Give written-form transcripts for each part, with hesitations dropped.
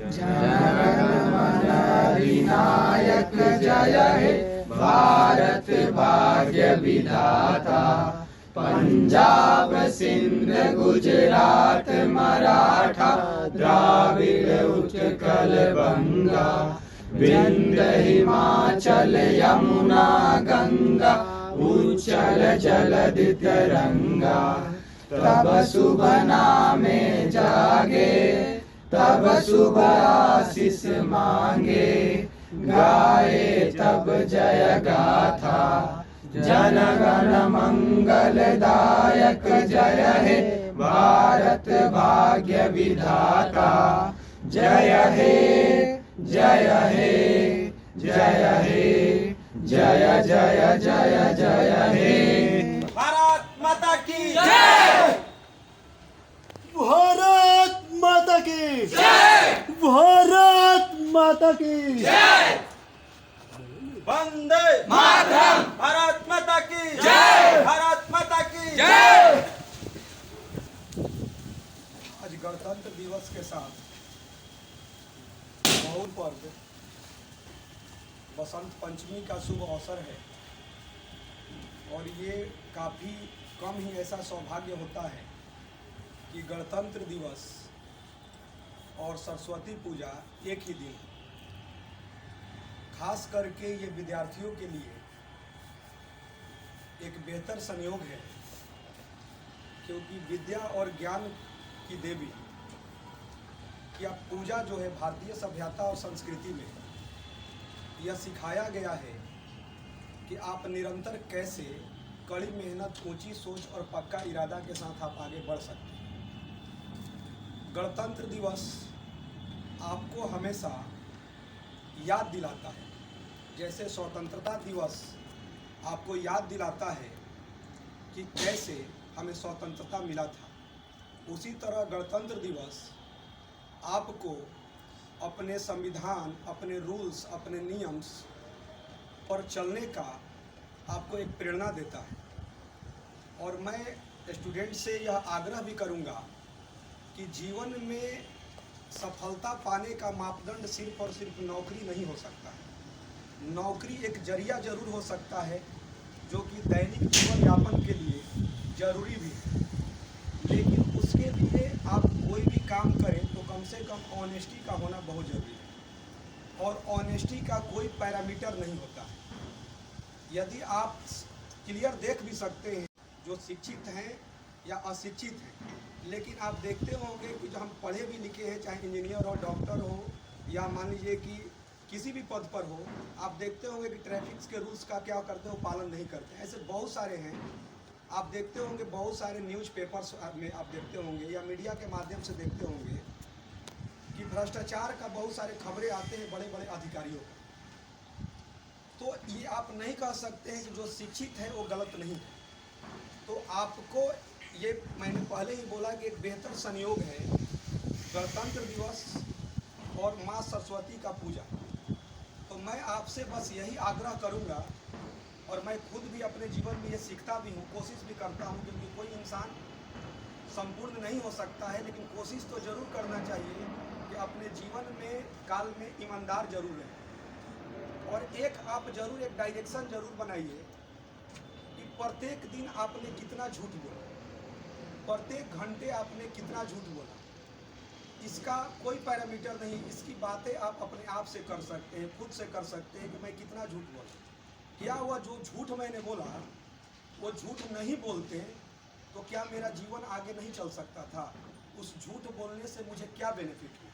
जनगण अधिनायक जय हे भारत भाग्य विधाता। पंजाब सिंध गुजरात मराठा द्राविड़ उत्कल बंगा। विंध्य हिमाचल यमुना गंगा उच्चल जलधि तरंगा। तब शुभ नामे जागे तब शुभ आशीष मांगे। गाए तब जय गाथा जनगण मंगलदायक जय हे भारत भाग्य विधाता। जय हे जय हे जय हे जय जय जय जय हे। भारत माता की जय। भारत माता की जय। भारत माता की जय। वंदे मातरम। भारत माता की जय। भारत माता की जय। आज गणतंत्र दिवस के साथ बहुत पर्व बसंत पंचमी का शुभ अवसर है और ये काफ़ी कम ही ऐसा सौभाग्य होता है कि गणतंत्र दिवस और सरस्वती पूजा एक ही दिन। खास करके ये विद्यार्थियों के लिए एक बेहतर संयोग है क्योंकि विद्या और ज्ञान की देवी की पूजा जो है भारतीय सभ्यता और संस्कृति में यह सिखाया गया है कि आप निरंतर कैसे कड़ी मेहनत, ऊंची सोच और पक्का इरादा के साथ आप आगे बढ़ सकते हैं। गणतंत्र दिवस आपको हमेशा याद दिलाता है, जैसे स्वतंत्रता दिवस आपको याद दिलाता है कि कैसे हमें स्वतंत्रता मिला था, उसी तरह गणतंत्र दिवस आपको अपने संविधान, अपने रूल्स, अपने नियम्स पर चलने का आपको एक प्रेरणा देता है। और मैं स्टूडेंट से यह आग्रह भी करूंगा कि जीवन में सफलता पाने का मापदंड सिर्फ और सिर्फ नौकरी नहीं हो सकता है। नौकरी एक जरिया जरूर हो सकता है जो कि दैनिक जीवन यापन के लिए जरूरी भी है, लेकिन उसके लिए आप कोई भी काम करें तो कम से कम ऑनेस्टी का होना बहुत ज़रूरी है। और ऑनेस्टी का कोई पैरामीटर नहीं होता है। यदि आप क्लियर देख भी सकते हैं जो शिक्षित हैं या अशिक्षित हैं, लेकिन आप देखते होंगे कि जो हम पढ़े भी लिखे हैं, चाहे इंजीनियर हो, डॉक्टर हो या मान लीजिए कि किसी भी पद पर हो, आप देखते होंगे कि ट्रैफिक के रूल्स का क्या करते हो, पालन नहीं करते। ऐसे बहुत सारे हैं। आप देखते होंगे बहुत सारे न्यूज़पेपर्स में आप देखते होंगे या मीडिया के माध्यम से देखते होंगे कि भ्रष्टाचार का बहुत सारे खबरें आते हैं बड़े बड़े अधिकारियों का। तो ये आप नहीं कह सकते हैं कि जो शिक्षित है वो गलत नहीं है। तो आपको ये मैंने पहले ही बोला कि एक बेहतर संयोग है गणतंत्र दिवस और माँ सरस्वती का पूजा। तो मैं आपसे बस यही आग्रह करूँगा, और मैं खुद भी अपने जीवन में ये सीखता भी हूँ, कोशिश भी करता हूँ, क्योंकि कोई इंसान संपूर्ण नहीं हो सकता है, लेकिन कोशिश तो ज़रूर करना चाहिए कि अपने जीवन में काल में ईमानदार जरूर रहें। और एक आप जरूर एक डायरेक्शन जरूर बनाइए कि प्रत्येक दिन आपने कितना झूठ बोला, प्रत्येक घंटे आपने कितना झूठ बोला। इसका कोई पैरामीटर नहीं, इसकी बातें आप अपने आप से कर सकते हैं, खुद से कर सकते हैं कि मैं कितना झूठ बोला। क्या हुआ, जो झूठ मैंने बोला वो झूठ नहीं बोलते तो क्या मेरा जीवन आगे नहीं चल सकता था? उस झूठ बोलने से मुझे क्या बेनिफिट हुआ?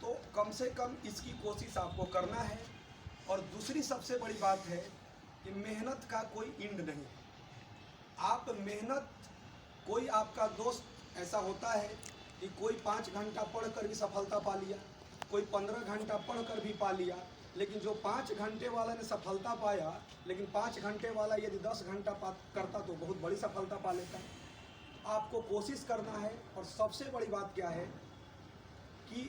तो कम से कम इसकी कोशिश आपको करना है। और दूसरी सबसे बड़ी बात है कि मेहनत का कोई इंड नहीं है। आप मेहनत, कोई आपका दोस्त ऐसा होता है कि कोई 5 घंटा पढ़कर भी सफलता पा लिया, कोई 15 घंटा पढ़कर भी पा लिया, लेकिन जो 5 घंटे वाला ने सफलता पाया, लेकिन 5 घंटे वाला यदि 10 घंटा करता तो बहुत बड़ी सफलता पा लेता। आपको कोशिश करना है। और सबसे बड़ी बात क्या है कि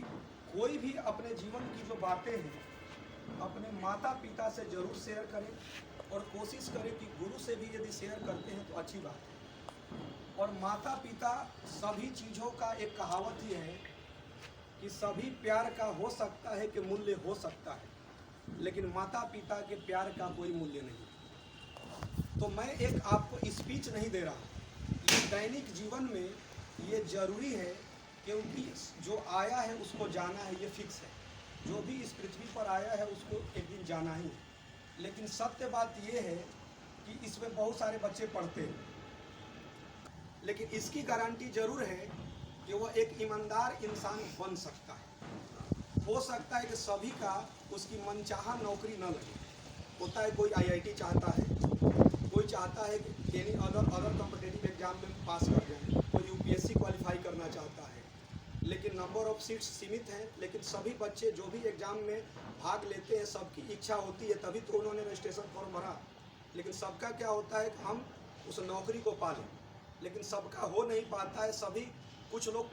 कोई भी अपने जीवन की जो बातें हैं अपने माता पिता से ज़रूर शेयर करें, और कोशिश करें कि गुरु से भी यदि शेयर करते हैं तो अच्छी बात है। और माता पिता सभी चीज़ों का एक कहावत ही है कि सभी प्यार का हो सकता है कि मूल्य हो सकता है, लेकिन माता पिता के प्यार का कोई मूल्य नहीं। तो मैं एक आपको स्पीच नहीं दे रहा, ये दैनिक जीवन में ये जरूरी है, क्योंकि जो आया है उसको जाना है, ये फिक्स है। जो भी इस पृथ्वी पर आया है उसको एक दिन जाना ही है। लेकिन सत्य बात ये है कि इसमें बहुत सारे बच्चे पढ़ते हैं, लेकिन इसकी गारंटी जरूर है कि वो एक ईमानदार इंसान बन सकता है। हो सकता है कि सभी का उसकी मनचाहा नौकरी न लगे। होता है कोई आईआईटी चाहता है, कोई चाहता है कि एनी अदर कॉम्पिटिटिव एग्जाम में पास कर जाए, कोई यूपीएससी क्वालिफाई करना चाहता है, लेकिन नंबर ऑफ सीट्स सीमित हैं। लेकिन सभी बच्चे जो भी एग्जाम में भाग लेते हैं, सबकी इच्छा होती है, तभी तो उन्होंने रजिस्ट्रेशन फॉर्म भरा। लेकिन सबका क्या होता है कि हम उस नौकरी को पालें, लेकिन सबका हो नहीं पाता है। सभी कुछ लोग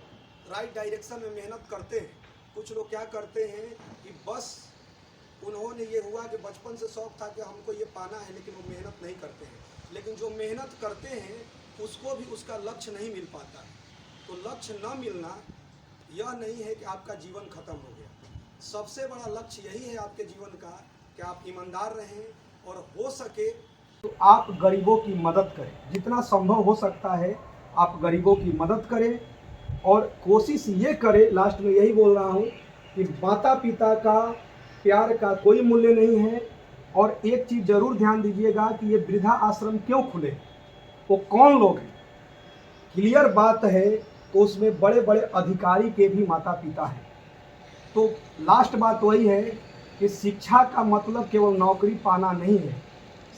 राइट डायरेक्शन में मेहनत करते हैं, कुछ लोग क्या करते हैं कि बस उन्होंने ये हुआ कि बचपन से शौक था कि हमको ये पाना है, लेकिन वो मेहनत नहीं करते हैं। लेकिन जो मेहनत करते हैं उसको भी उसका लक्ष्य नहीं मिल पाता है। तो लक्ष्य न मिलना यह नहीं है कि आपका जीवन खत्म हो गया। सबसे बड़ा लक्ष्य यही है आपके जीवन का कि आप ईमानदार रहें, और हो सके तो आप गरीबों की मदद करें। जितना संभव हो सकता है आप गरीबों की मदद करें, और कोशिश ये करें, लास्ट में यही बोल रहा हूँ कि माता पिता का प्यार का कोई मूल्य नहीं है। और एक चीज़ ज़रूर ध्यान दीजिएगा कि ये वृद्धा आश्रम क्यों खुले, वो कौन लोग हैं। क्लियर बात है, तो उसमें बड़े बड़े अधिकारी के भी माता पिता हैं। तो लास्ट बात वही है कि शिक्षा का मतलब केवल नौकरी पाना नहीं है।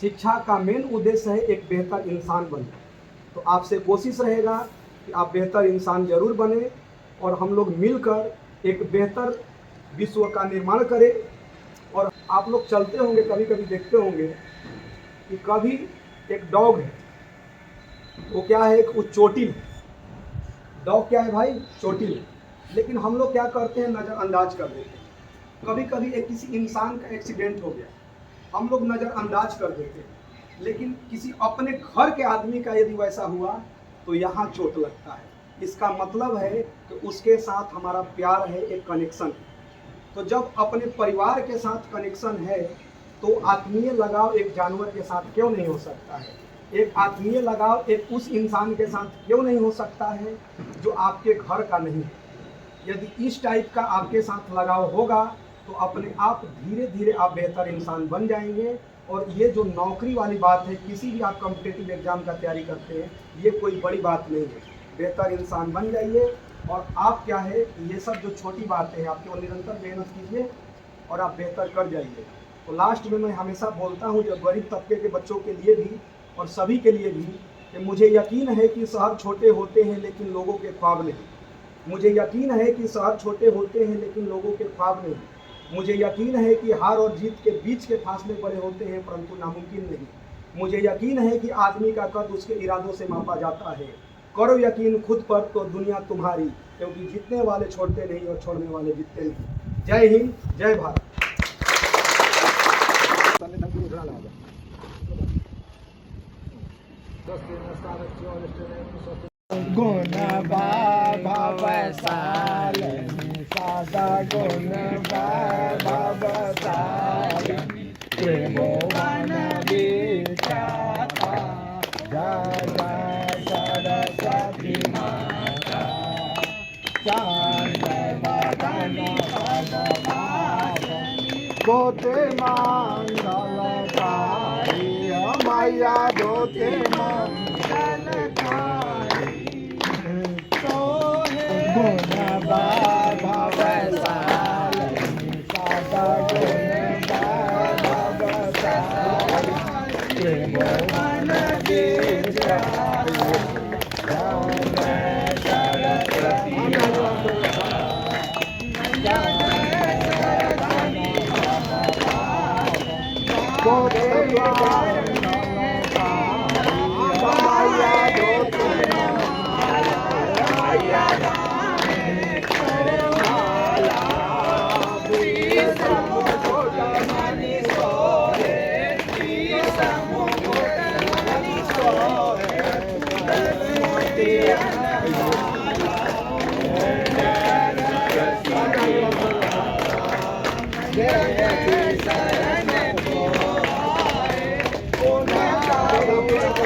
शिक्षा का मेन उद्देश्य है एक बेहतर इंसान बनना। तो आपसे कोशिश रहेगा कि आप बेहतर इंसान जरूर बने, और हम लोग मिलकर एक बेहतर विश्व का निर्माण करें। और आप लोग चलते होंगे, कभी कभी देखते होंगे कि कभी एक डॉग है, वो क्या है, वो चोटिल है। डॉग क्या है भाई, चोटिल है। लेकिन हम लोग क्या करते हैं, नज़रअंदाज कर देते हैं। कभी कभी एक किसी इंसान का एक्सीडेंट हो गया, हम लोग नज़रअंदाज कर देते हैं। लेकिन किसी अपने घर के आदमी का यदि वैसा हुआ तो यहाँ चोट लगता है। इसका मतलब है कि उसके साथ हमारा प्यार है, एक कनेक्शन है। तो जब अपने परिवार के साथ कनेक्शन है, तो आत्मीय लगाव एक जानवर के साथ क्यों नहीं हो सकता है। एक आत्मीय लगाव एक उस इंसान के साथ क्यों नहीं हो सकता है जो आपके घर का नहीं है। यदि इस टाइप का आपके साथ लगाव होगा तो अपने आप धीरे धीरे आप बेहतर इंसान बन जाएंगे। और ये जो नौकरी वाली बात है, किसी भी आप कॉम्पिटिटिव एग्जाम का तैयारी करते हैं, ये कोई बड़ी बात नहीं है। बेहतर इंसान बन जाइए, और आप क्या है, ये सब जो छोटी बातें हैं, आप केवल निरंतर मेहनत कीजिए और आप बेहतर कर जाइए। तो लास्ट में मैं हमेशा बोलता हूँ, जो गरीब तबके के बच्चों के लिए भी और सभी के लिए भी, कि मुझे यकीन है कि शहर छोटे होते हैं लेकिन लोगों के ख्वाब नहीं। मुझे यकीन है कि शहर छोटे होते हैं लेकिन लोगों के ख्वाब नहीं। मुझे यकीन है कि हार और जीत के बीच के फासले बड़े होते हैं, परंतु नामुमकिन नहीं। मुझे यकीन है कि आदमी का कद उसके इरादों से मापा जाता है। करो यकीन खुद पर तो दुनिया तुम्हारी, क्योंकि जीतने वाले छोड़ते नहीं और छोड़ने वाले जीतते नहीं। जय हिंद, जय भारत। गुण भाव सालिनी सादा गुण भाव सालिनी त्रिभुवन विख्याता जय सरस्वती माता चांद बदन पद्मावनी गोते मंगलकारी मैया गोते मंगलकारी गुण भाव सालिनी सादा गुण भाव सालिनी त्रिभुवन विख्याता जय सरस्वती जय शरण को आए, पुनः